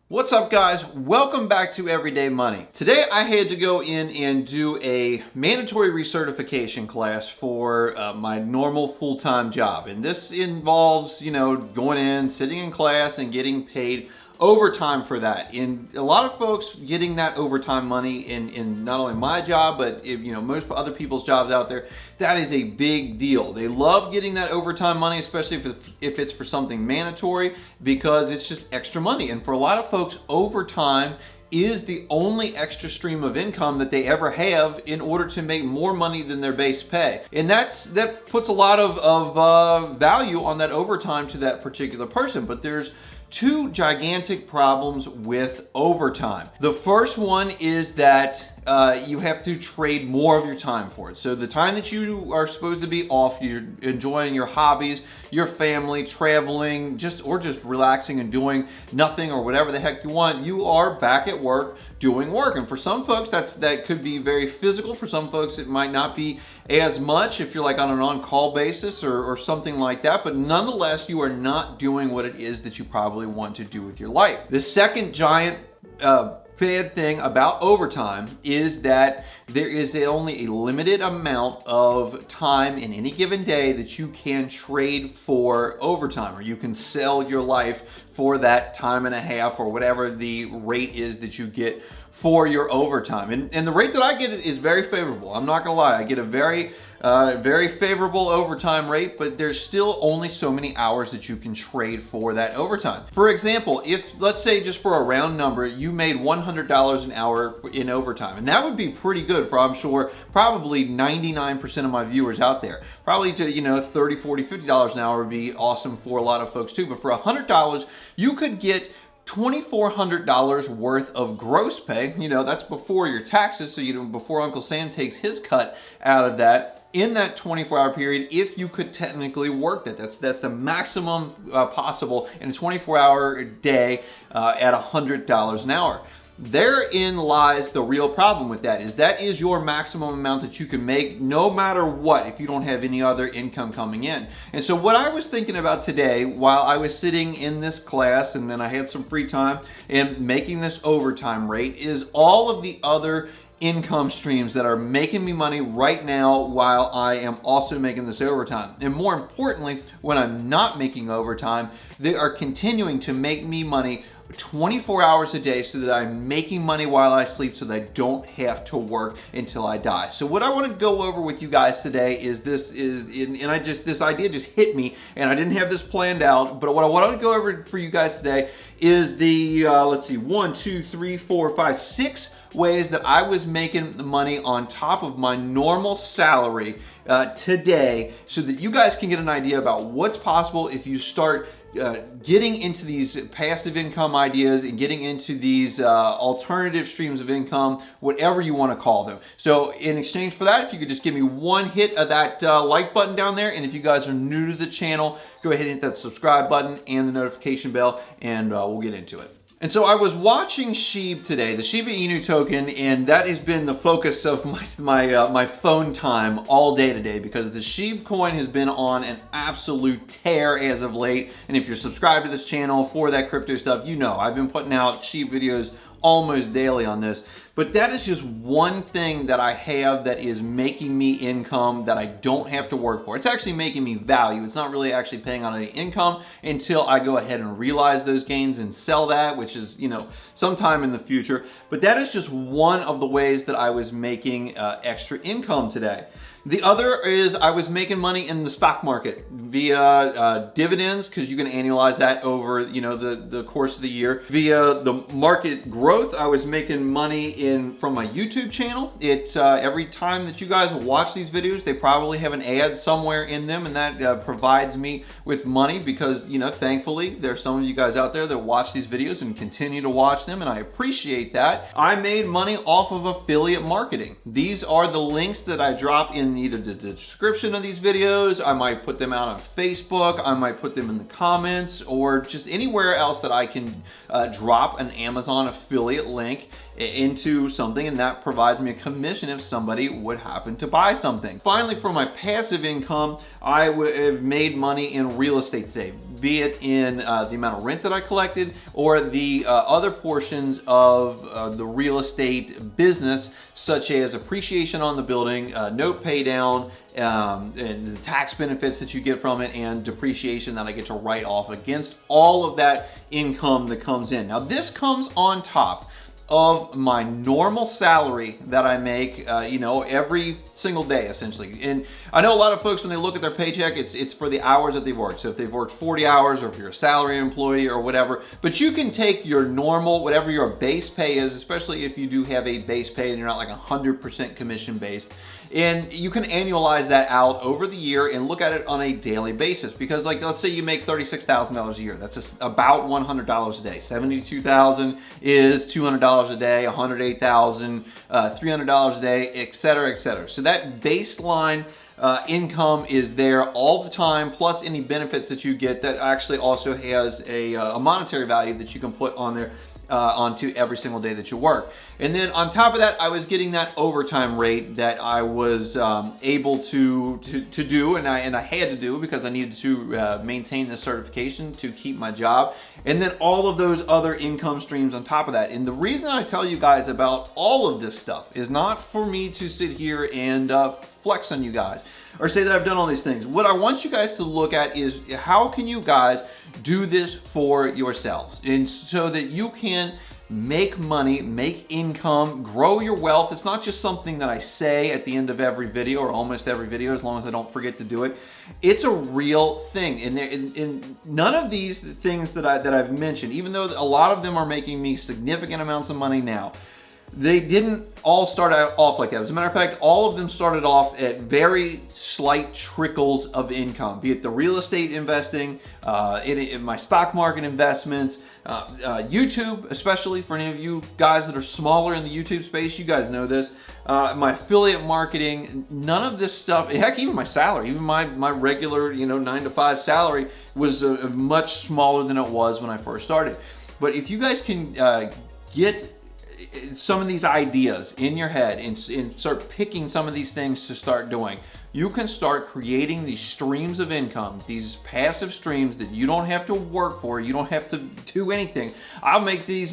What's up, guys? Welcome back to Everyday Money. Today I had to go in and do a mandatory recertification class for my normal full-time job. And this involves, going in, sitting in class and getting paid overtime for that. And a lot of folks getting that overtime money in not only my job, but most other people's jobs out there, that is a big deal. They love getting that overtime money, especially if it's for something mandatory, because it's just extra money. And for a lot of folks, overtime is the only extra stream of income that they ever have in order to make more money than their base pay. And that puts a lot of value on that overtime to that particular person. But there's two gigantic problems with overtime. The first one is that you have to trade more of your time for it. So the time that you are supposed to be off, you're enjoying your hobbies, your family, traveling, or just relaxing and doing nothing or whatever the heck you want, you are back at work doing work. And for some folks, that could be very physical. For some folks, it might not be as much if you're like on an on-call basis or something like that. But nonetheless, you are not doing what it is that you probably want to do with your life. The second giant bad thing about overtime is that there is only a limited amount of time in any given day that you can trade for overtime, or you can sell your life for that time and a half or whatever the rate is that you get for your overtime. And the rate that I get is very favorable. I'm not gonna lie, I get a very favorable overtime rate, but there's still only so many hours that you can trade for that overtime. For example, if, let's say, just for a round number, you made $100 an hour in overtime, and that would be pretty good for, I'm sure, probably 99% of my viewers out there. Probably to, $30, $40, $50 an hour would be awesome for a lot of folks too, but for $100, you could get $2,400 worth of gross pay. That's before your taxes, so before Uncle Sam takes his cut out of that, in that 24-hour period, if you could technically work that. That's the maximum possible in a 24-hour day at $100 an hour. Therein lies the real problem with that is your maximum amount that you can make no matter what if you don't have any other income coming in. And so what I was thinking about today while I was sitting in this class and then I had some free time and making this overtime rate is all of the other income streams that are making me money right now while I am also making this overtime. And more importantly, when I'm not making overtime, they are continuing to make me money 24 hours a day so that I'm making money while I sleep so that I don't have to work until I die. So what I want to go over with you guys today is this idea just hit me and I didn't have this planned out, but what I want to go over for you guys today is the, let's see, 1, 2, 3, 4, 5, 6 ways that I was making money on top of my normal salary today so that you guys can get an idea about what's possible if you start getting into these passive income ideas and getting into these alternative streams of income, whatever you want to call them. So in exchange for that, if you could just give me one hit of that like button down there, and if you guys are new to the channel, go ahead and hit that subscribe button and the notification bell, and we'll get into it. And so I was watching SHIB today, the Shiba Inu token, and that has been the focus of my phone time all day today because the SHIB coin has been on an absolute tear as of late. And if you're subscribed to this channel for that crypto stuff, I've been putting out SHIB videos almost daily on this. But that is just one thing that I have that is making me income that I don't have to work for. It's actually making me value. It's not really actually paying on any income until I go ahead and realize those gains and sell that, which is, sometime in the future. But that is just one of the ways that I was making extra income today. The other is I was making money in the stock market via dividends, because you can annualize that over the course of the year. Via the market growth, I was making money from my YouTube channel. It's every time that you guys watch these videos, they probably have an ad somewhere in them, and that provides me with money because thankfully there's some of you guys out there that watch these videos and continue to watch them, and I appreciate that. I made money off of affiliate marketing. These are the links that I drop in either the description of these videos. I might put them out on Facebook. I might put them in the comments, or just anywhere else that I can drop an Amazon affiliate link into something, and that provides me a commission if somebody would happen to buy something. Finally, for my passive income, I have made money in real estate today. be it in the amount of rent that I collected or the other portions of the real estate business, such as appreciation on the building, note pay down, and the tax benefits that you get from it, and depreciation that I get to write off against all of that income that comes in. Now, this comes on top of my normal salary that I make, every single day, essentially. And I know a lot of folks, when they look at their paycheck, it's for the hours that they've worked. So if they've worked 40 hours, or if you're a salary employee or whatever, but you can take your normal, whatever your base pay is, especially if you do have a base pay and you're not like 100% commission based, and you can annualize that out over the year and look at it on a daily basis. Because, like, let's say you make $36,000 a year. That's just about $100 a day. $72,000 is $200 a day, $108,000, $300 a day, et cetera, et cetera. So that baseline income is there all the time, plus any benefits that you get that actually also has a monetary value that you can put on there onto every single day that you work. And then on top of that, I was getting that overtime rate that I was able to do, and I had to do because I needed to maintain this certification to keep my job. And then all of those other income streams on top of that. And the reason I tell you guys about all of this stuff is not for me to sit here and flex on you guys or say that I've done all these things. What I want you guys to look at is how can you guys do this for yourselves, and so that you can make money, make income, grow your wealth. It's not just something that I say at the end of every video, or almost every video, as long as I don't forget to do it. It's a real thing. And none of these things that I've mentioned, even though a lot of them are making me significant amounts of money now, they didn't all start off like that. As a matter of fact, all of them started off at very slight trickles of income, be it the real estate investing, in my stock market investments, YouTube, especially for any of you guys that are smaller in the YouTube space, you guys know this. My affiliate marketing, none of this stuff, heck, even my salary, even my regular 9-to-5 salary was much smaller than it was when I first started. But if you guys can get some of these ideas in your head and start picking some of these things to start doing, you can start creating these streams of income, these passive streams that you don't have to work for, you don't have to do anything. I'll make these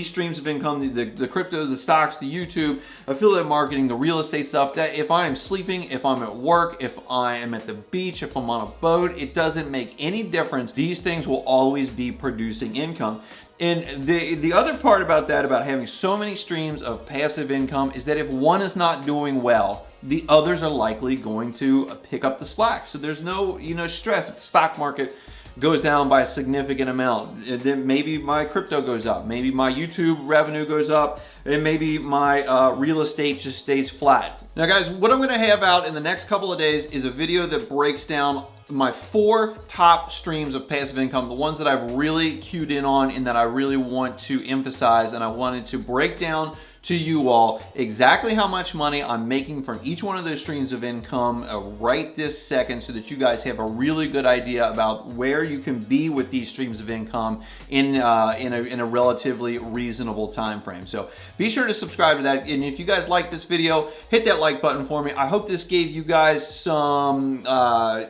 streams of income, the crypto, the stocks, the YouTube, affiliate marketing, the real estate stuff, that if I am sleeping, if I'm at work, if I am at the beach, if I'm on a boat, it doesn't make any difference. These things will always be producing income. And the other part about that, about having so many streams of passive income, is that if one is not doing well, the others are likely going to pick up the slack. So there's no stress if the stock market goes down by a significant amount. Then maybe my crypto goes up, maybe my YouTube revenue goes up, and maybe my real estate just stays flat. Now guys, what I'm gonna have out in the next couple of days is a video that breaks down my 4 top streams of passive income, the ones that I've really cued in on and that I really want to emphasize, and I wanted to break down to you all exactly how much money I'm making from each one of those streams of income right this second, so that you guys have a really good idea about where you can be with these streams of income in a relatively reasonable time frame. So be sure to subscribe to that, and if you guys like this video, hit that like button for me. I hope this gave you guys some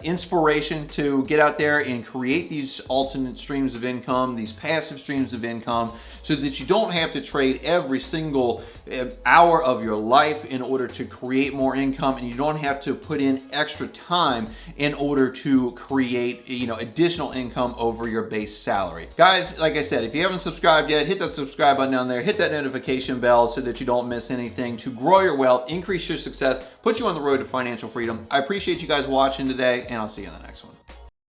inspiration to get out there and create these alternate streams of income, these passive streams of income, so that you don't have to trade every single hour of your life in order to create more income, and you don't have to put in extra time in order to create additional income over your base salary. Guys, like I said, if you haven't subscribed yet, hit that subscribe button down there, hit that notification bell so that you don't miss anything to grow your wealth, increase your success, put you on the road to financial freedom. I appreciate you guys watching today, and I'll see you in the next one.